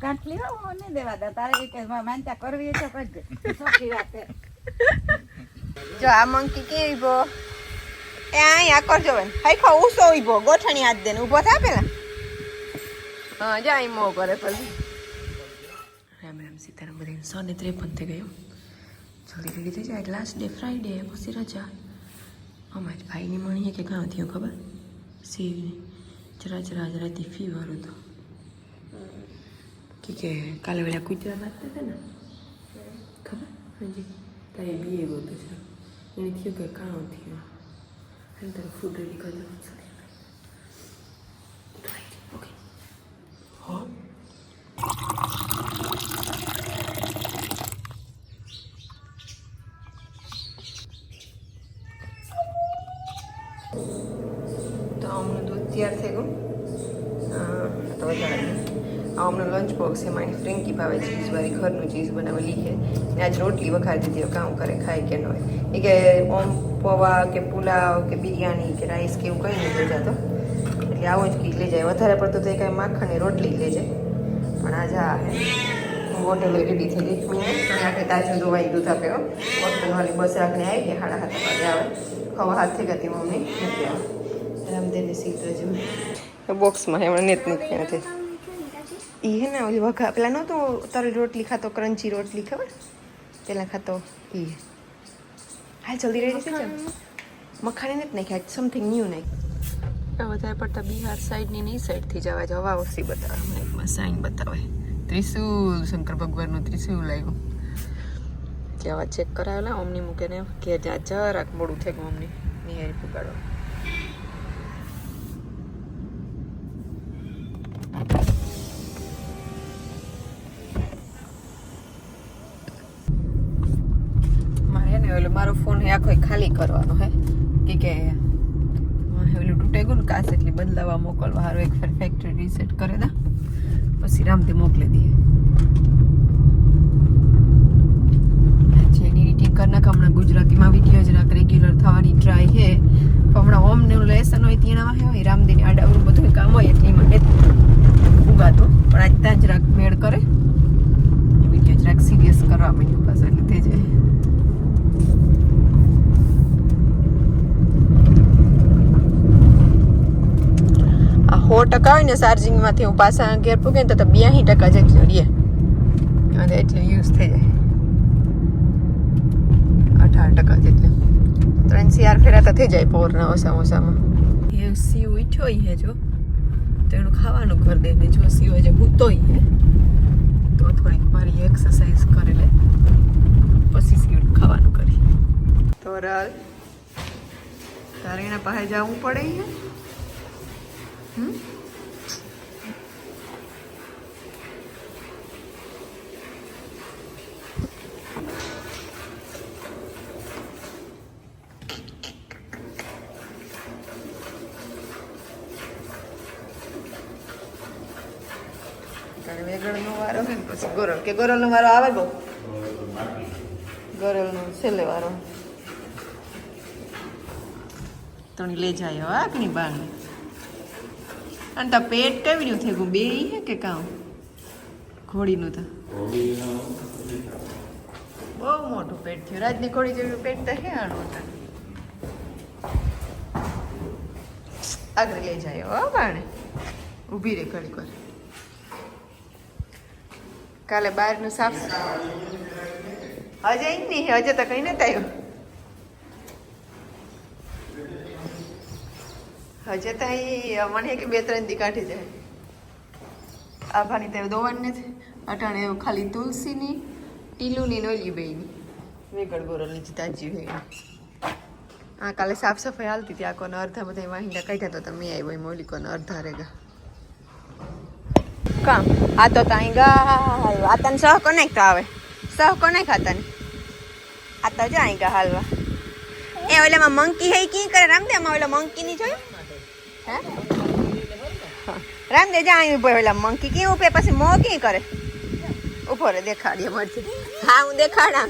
કાટલી હો ને દેવા દે તારે કે માનતા કરવી છે કરજે સોખી વાત છે જો આ મંકી કેવી બો એ આ કરજો બેન હાઈખો ઉસો ઉભો ગોઠણી હાથ દેને ઊભો થા પેલા હા જા ઈ મો કરે પછી રામ રામ સીતારામ બધી 153 થઈ ગયો જલ્દી રેડી થઈ જાય લાસ્ટ ડે ફ્રાઈડે પછી રજા અમારી ભાઈની મણીએ કે કાં થયું ખબર સીવની જરા રાતી ફીવર હતો કે કાલે વેલા કૂતરા નાખતા હતા ને ખબર હાજી તારે બીએ ગોતું છે એને થયું કે કાં થયું અને તારે ફૂડ રેડી કરી દેવું છે ઓકે હા તો હમણાં દૂધ તૈયાર થઈ ગયું તો વધારે અમને લંચ બોક્સ છે મારી ફ્રેન્કી ભાવે ચીઝવાળી ઘરનું ચીઝ બનાવેલી છે ને આજ રોટલી વઘારી દીધી કામ કરે ખાય કે ન હોય એ કે ઓમ પૌવા કે પુલાવ કે બિરયાની કે રાઈસ કે એવું કંઈ નહીં જતો એટલે આવું જ કંઈક લઈ જાય વધારે પડતું તો એ કાંઈ માખણની રોટલી લઈ જાય પણ આજે આ હે હોટલ રેડી થઈ ગઈ મેં આખે તાજું ધોવાઈ દૂધ આપ્યો હોટલવાળી બસ રાખને આવી ગઈ 7:30 વાગે આવે ખવા હાથ થઈ ગઈ મમ્મી નથી આવે રામદેવની સીટ જેવું બોક્સમાં એમણે નેત નથી નથી એ હે ને ઓલી વઘા પેલા નહોતું તરી રોટલી ખાતો ક્રન્ચી રોટલી ખબર પેલા ખાતો એ હાલ જલ્દી રેડી થઈ જાય મખાણી નથી નાખ્યા સમથિંગ ન્યૂ નાખ વધારે પડતા બિહાર સાઈડની નહીં સાઈડથી જવા જવા ઓછી બતાવે હમણાં એકમાં સાઈન બતાવે ત્રિશુલ શંકર ભગવાનનું ત્રિશુલ લાગ્યું એટલે આવા ચેક કરાવેલા અમની મૂકે ને કે જરાક મોડું થઈ ગયું અમની નિહારી પુગાડવા મારો ફોન હે આખો ખાલી કરવાનો હે કે ઓલું તૂટે ગયું ને કાસ એટલે બદલાવા મોકલવા હારો એક ફેર ફેક્ટરી રીસેટ કરે દા પછી રામથી મોકલી દઈએ જેની એડિટિંગ કરી નાખ હમણાં ગુજરાતીમાં વિડીયો જરાક રેગ્યુલર થવાની ટ્રાય છે હમણાં હોમનું લેસન હોય તેનામાં હોય રામદીની આડાવરું બધું કામ હોય એટલે એમાં ઉગાતું પણ આજ ત્યાં જરાક મેળ કરે વિડીયો જરાક સિરિયસ કરવા માંડ્યું પાછું એટલે થઈ જાય આ 100% હોય ને ચાર્જિંગમાંથી હું પાછા ઘેર પૂગે ને તો 82% જેટલું રહે અને એટલું યુઝ થઈ જાય 18% જેટલું 3-4 ફેરા તો થઈ જાય પોરના ઓસામાં એ સીવ ઉઠ્યો હે જો તો એનું ખાવાનું કરી દે ને જો સીવ જે હૂતોય હે તો થોડીક મારી એક્સરસાઇઝ કરી લે પછી સીવ ખાવાનું કરી તો રલ તારે એના પાસે જવું પડે હે વેગળનો વારો હે પછી ગોરલ કે ગોરલનો વારો આવે બહુ ગોરલનો છેલ્લે વારો તણી લઈ જાય આકની બાર અને તા પેટ કેવી રીતે થઈ ગયું બે હે કે કામ ઘોડીનું તો બહુ મોટું પેટ થયું રાજની ઘોડી જેવું પેટ તો હે આણું આગળ લઈ જાય હો બાણે ઊભી રે ઘડી કર કાલે બહારનું સાફ હજે નહીં હજે તો કઈ નથી આવ્યું હજે તો અહીં મને કે 2-3 દી કાઢી જાય આભાની તો દોવાની નથી અટાણે એવું ખાલી તુલસીની ટીલુની નોલી બેની વેગળ ગોરલની તાજી હોય હા કાલે સાફ સફાઈ હાલતી હતી આકોને અડધા બધા વાહિંદા કાઢ્યા તો તમે આવ્યો એ મોલિકોને અડધા રેગા કામ આ તો તાઈ ગા આ તને સહ કોનેક તો આવે સહ કોને ખાતાને આ તો જાય ગા હાલવા એ ઓલામાં મંકી હે કી કરે રામદેવમાં ઓલા મંકી ની જોયું હે રામદેવ જાય ઉભો ઓલા મંકી કી ઉપે પછી મો કી કરે ઉભો રે દેખાડીએ મળશે હા હું દેખાડા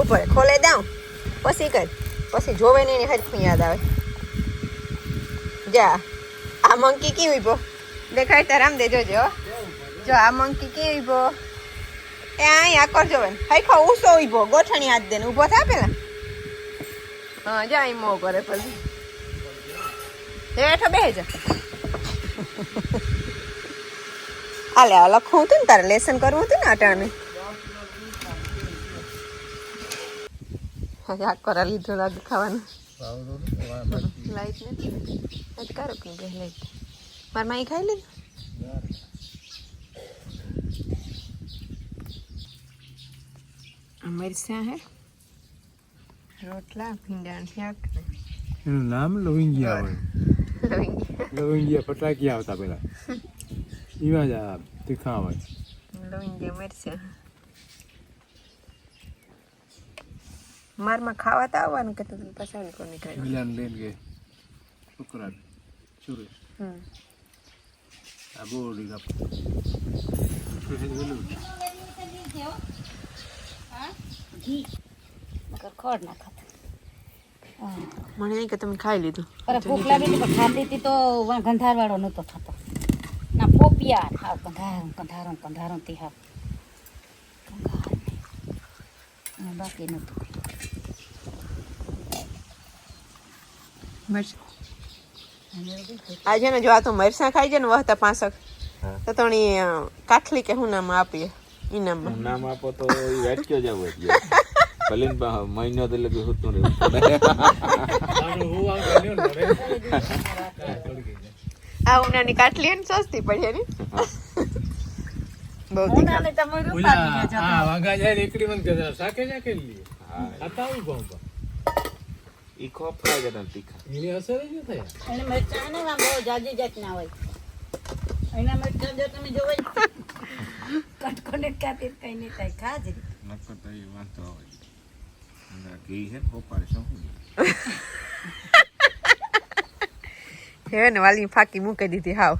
ઉભો રે ખોલે દઉં પછી કર પછી જોવે ને એની હરખું યાદ આવે જા આ મંકી કી ઉભો દેખાય તારામ દેજો જો જો આ મંકી કે ઈબો એ અહીં આ કરજો બેન હઈખો ઉસો ઈબો ગોઠણી હાથ દે ને ઊભો થા પેલા હા જા અહીં મો કરે પછી હેઠો બેહી જા આલે આ લખવું હતું ને તારે લેસન કરવું હતું ને અટાણે હા કરા લીધો લાગે ખાવાનું લાઈટ નથી કરો કે લાઈટ મારા માઈ ખાઈ લીધું મરચાં હે રોટલા ભીંડા શાક એનું નામ લવિંગિયા હોય લવિંગી લવિંગિયા ફટાકિયા આવતા પેલા એવા જ આ તીખા હોય લવિંગી મરચાં મારમાં ખાવા તો આવવાનું કે તું પસાડી કોણ નીકળે મિલાન લઈને ગયે છોકરા સુરેશ આ બોડી કાપ ખોડ ના ખાતા મને નહીં કે તમે ખાઈ લીધું અરે ભૂખ લાગી હતી પણ ખાતી હતી તો ગંધાર વાળો નતો થતો ના પોપિયા હાવ કંધારો થી હાવ બાકી નતું આજે ને જો આ તો મરચાં ખાઈ જાય ને વહતા પાંસક તો તણી કાઠલી કે હું નામ આપીએ ઇનામમાં નામ આપો તો એ વાટક્યો જાવ એટલે ભલે મહિનો તો લગે હોતું રહેવું આ ઉનાની કાઠલી ને સસ્તી પડી ને બહુ ઉનાને તમારું પાડી જતો હા વાગા જાય એકડી મન કે સાકે જા કે લી આતાવું કોમ ઈ ખોફરા જતા તીખા એની અસર જ થાય એને મરચાં ને આમ બહુ જાજી જાતના હોય એના મરચાં જો તમે જોવો કટકોને કાપી કઈ નહીં થાય ખાજ નકર તો એ વાંધો આવે ના ઘી હે ખોપારે શું હે ને વાલી ફાકી મૂકી દીધી હાવ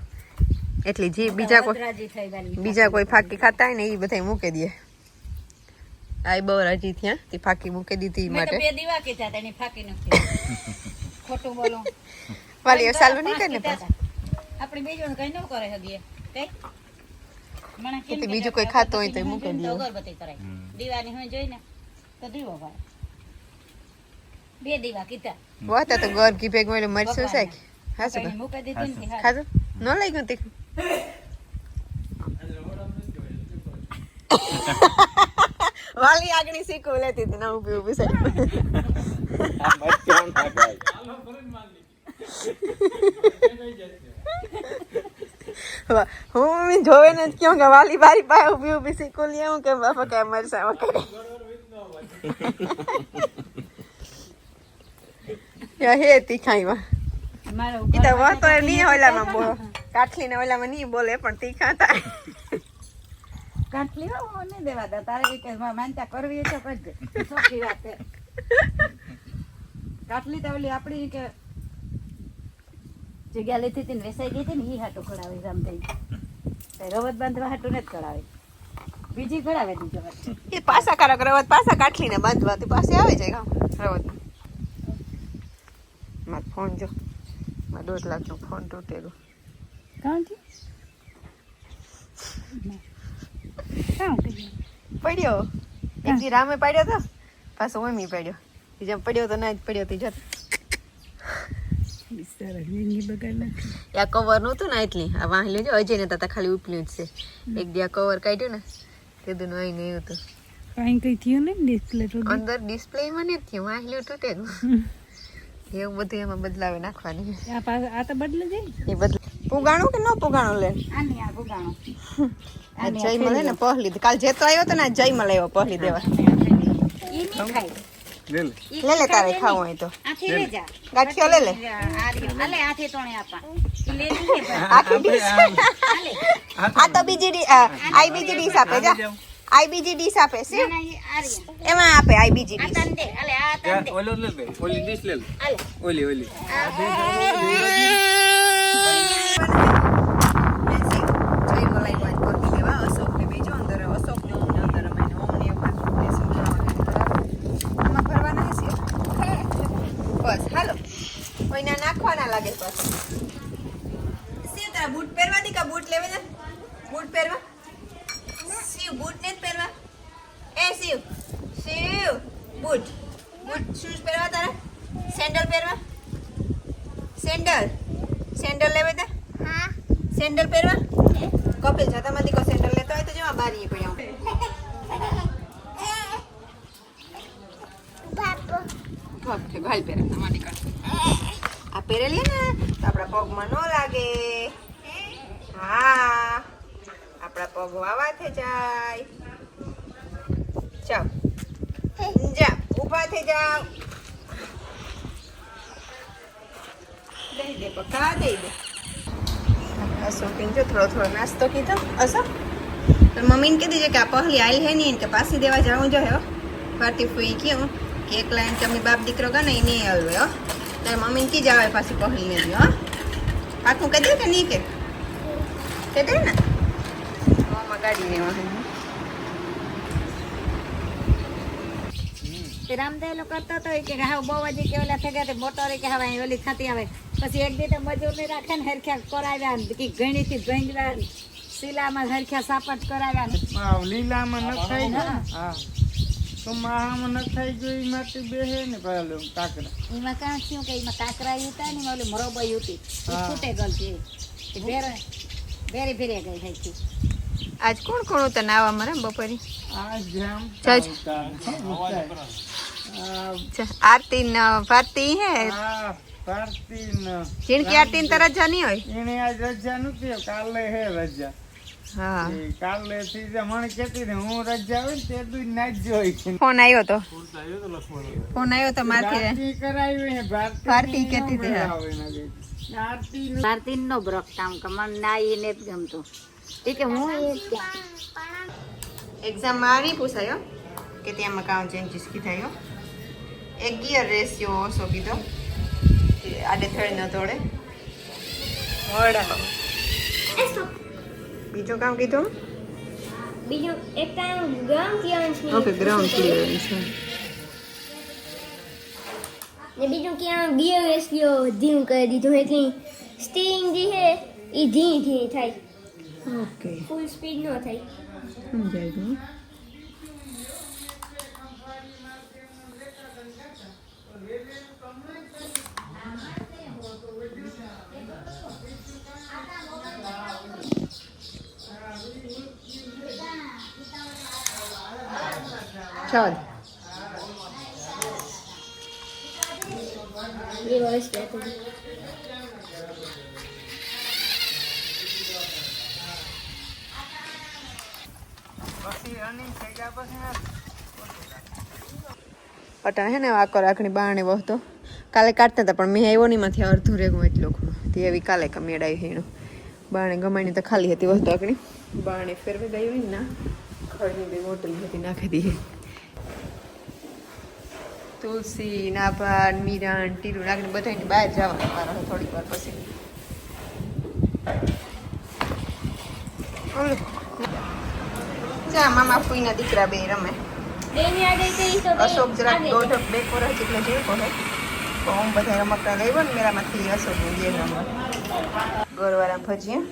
એટલી જી બીજા કોઈ ફાકી ખાતા હોય ને એ બધા મૂકી દે આ બહુ રાજી થયા તે ફાકી મૂકી દીધી માટે બે દીવા કીધા તેની ફાકી નથી ખોટું બોલો વાલી સાલું નહીં કરે ને આપણે બીજું કઈ ન કરે હગીએ કઈ મને કેમ તો બીજું કોઈ ખાતો હોય તો મૂકી દે અગરબત્તી કરાય દીવાની હોય જોઈને તો દીવો ભાઈ બે દીવા કીધા વાતા તો ગોર ઘી ભેગ મળે મરચું શાક હા શું મૂકી દીધું ને ખાધું ન લઈ ગયું તીખું વાલી આગળ શીખવું લેતી હતી ના ઉભી ઉભી સાહેબ હું જોવે ને ક્यों કે વાલી બારી પાસે ઉભી ઉભી શીખવું લે હું કે બાપા કે મરસા વખતે યા હે તીખાઈમાં મારો ઈ તો વાતો નહીં ઓલામાં બોલ કાઠલી ને ઓલામાં નહીં બોલે પણ તીખા થાય કાટલી હો નહીં દેવા દે તારે કે માનતા કરવી તો કરજે સોખી વાત છે કાટલી તો ઓલી આપણી કે જગ્યા લેતી હતી ને વેસાઈ ગઈ હતી ને ઈ હાટો કરાવી રામદેવ રવત બાંધવા હાટો ને જ કરાવે બીજી કરાવે દીજો એ પાસા કારક રવત પાસા કાઠલી ને બાંધવાથી પાસે આવી જાય રવત મારો ફોન જો મારો 2 લાખનો ફોન તૂટેલો કાં થી પડ્યો એક દી રામે પડ્યો તો પાછો મમ્મી પડ્યો જેમ પડ્યો તો ના જ પડ્યો તે જતો આ કવર નહોતું ને એટલી આ વાહલી જો અજય ને તા ખાલી ઉપલ્યું જ છે એક દી આ કવર કાઢ્યું ને તે દુનો આઈ નહીં હતું કઈ થયું ને ડિસ્પ્લે તો અંદર ડિસ્પ્લે માં નથી થયું વાહલી તૂટે એવું બધું એમાં બદલાવે નાખવાની આ તો બદલે જાય એ બદલે પુગાણું કે ન પુગાણું લે આની આ ગુગાણો આ જય મળે ને પહલી કાલ જેતો આવ્યો તો ને જય મળે આવ્યો પહલી દેવા ઈ ની ખાય લે લે લે તારે ખાવું હોય તો આથી લે જા ગાંઠિયો લે લે આલે આથી તોણે આપા ઈ લે ની કે આખી ડીશ આલે આ તો બીજી આઈ બીજી ડીશ આપે જા આઈ બીજી ડીશ આપે છે ના ઈ આરિયા એમાં આપે આઈ બીજી આ ડીશ તન દે આલે આ તન દે ઓલો લે ઓલી ડીશ લે આલે ઓલી બસ હાલો કોઈના નાખવાના લાગે બસ બૂટ પહેરવા દી કા બૂટ લેવા જા બૂટ પહેરવા બૂટ ને જ પહેરવા. એ શિવ બૂટ શૂઝ પહેરવા તારા? સેન્ડલ પહેરવા? સેન્ડલ લેવા તા? સેન્ડલ પહેરવા? કપિલ છતામાંથી કો સેન્ડલ લેતો હોય તો જવા બારીએ પડ્યા. ઘાલ પહેરે તમારી કરશે. આ પહેરેલી ને તો આપણા પગમાં ન લાગે. હા આપણા પગ વાવા થઈ જાય. ચાલ જા ઊભા થઈ જાવ. દઈ દે પક્કા દઈ દે. અશોકીને જો થોડો નાસ્તો કીધો. અશોક તો મમ્મીને કીધી છે કે આ પહેલી આયલ હે નહીં કે પાછી દેવા જવું જો હે. પાર્ટી ફૂઈ કેવું કે એકલા એમ કે અમે બાપ દીકરો ગણે એ નહીં આવ્યો. હો તારે મમ્મીને કી જાવે પાછી પહેલી ને હો પાકું કહી દે કે નહીં કે દે ને મમ્મા ગાડી ને રામદેવ લોકો કરતો હતો કે હા બહુ હજી કે ઓલા થઈ ગયા મોટો કે હવે ઓલી થતી આવે પછી એક દી તો મજૂર ને રાખે ને હરખ્યા કરાવ્યા કે ગણી થી ભેંગવા શીલામાં હરખ્યા સાપટ કરાવ્યા. લીલામાં ન થઈ ગયું. હા તો માહામાં ન થઈ ગયું એમાંથી બેહે ને પેલું કાકરા. એમાં કાં થયું કે એમાં કાકરા હતા ને ઓલી મરોબાઈ હતી છૂટે ગલ છે ભેરે ભેરે ગઈ થઈ હતી. આજ કોણ કોણ હતા નાવા મારે બપોરી? આ જેમ આરતી ન ભારતી હે હા ભારતી ન જીણકી આરતી ને તરત જાની હોય. એને આજ રજા નથી કાલે હે રજા. હા કાલે થી મને કેતી ને હું રજા હોય ને તે તું ના જ જોઈ. ફોન આવ્યો તો મારથી કરાવી હે ભારતી કેતી હતી. ભારતી નો બ્રક કામ કમન ના એ ને ગમતું કે હું એક્ઝામ માં નહીં પૂછાયો કે ત્યાંમાં કામ ચેન્જીસ કીધાયો. એક ગિયર રેશિયો ઓછો કીધો આડે થડે ન તોડે. બીજું કામ કીધું? બીજું એક કામ ground clearance okay ground clearance. ને બીજું ક્યાં ગિયર રેશિયો ધીમ કરી દીધું એટલે સ્ટીરિંગ જે છે એ ધીમી થાય. ઓકે ફૂલ સ્પીડ ન થાય. સમજાય ગયું. ચાલ એ વર્ષ બેઠું અટા હે ને આકો રાખણી બાણે વહતો કાલે કાઢતા હતા પણ મેં આવ્યો નહીં માંથી અડધું રેગું એટલો ઘણો તે એવી કાલે કમેડાઈ હેણું બાણે ગમાણી તો ખાલી હતી વસ્તુ આકણી બાણે ફેરવી ગઈ હોય ને ના ખડની બે બોટલ હતી નાખી દઈએ. તુલસી નાભાન મીરાન ટીરું નાખીને બધાને બહાર જવાનું મારા થોડીક વાર પછી. જા મામા ફૂઈના દીકરા બે રમે. બેની આડે કઈ તો અશોક જરાક દોઢ બે કોરા જેટલા જેવો હે તો હું બધા રમકડા લઈ ને મેરામાંથી અશોકનું બે રમવા ગોળવાળા ભજીયા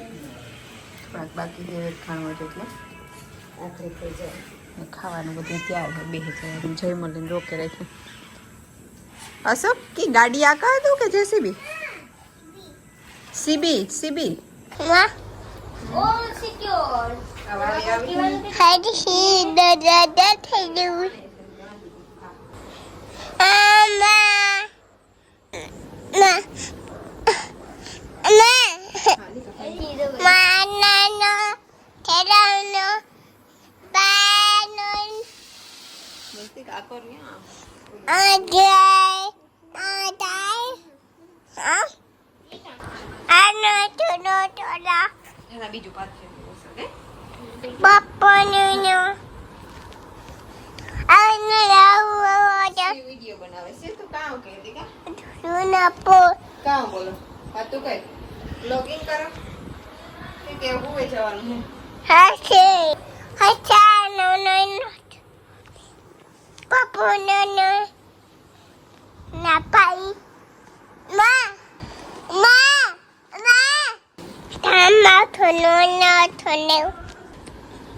થોડાક બાકી છે ખાણું એટલે આખરી થઈ જાય ખાવાનું બધું તૈયાર છે બે જાય જય મળીને રોકે રાખ્યું. અશોક કી ગાડી આ કહે તું કે જેસીબી? CB all secure. આવી હજી દાદા થઈ ગયું. બીજું પાછું વિડીયો બનાવે છે તું કામ કહેતી કામ બોલો હા તું કઈ લોગિન કરો કે હુએ જવાનું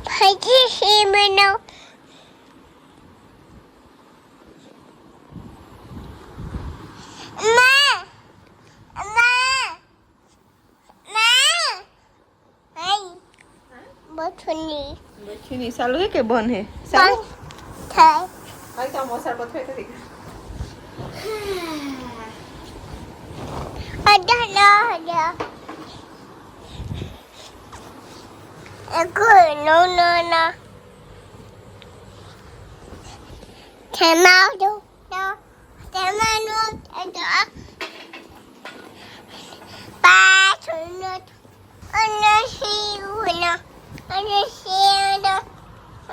ભાજી છે બનાવ બચી સાલું છે કે બન હે સાલું હાલ તો મોસર પથરે કરી Ano siya?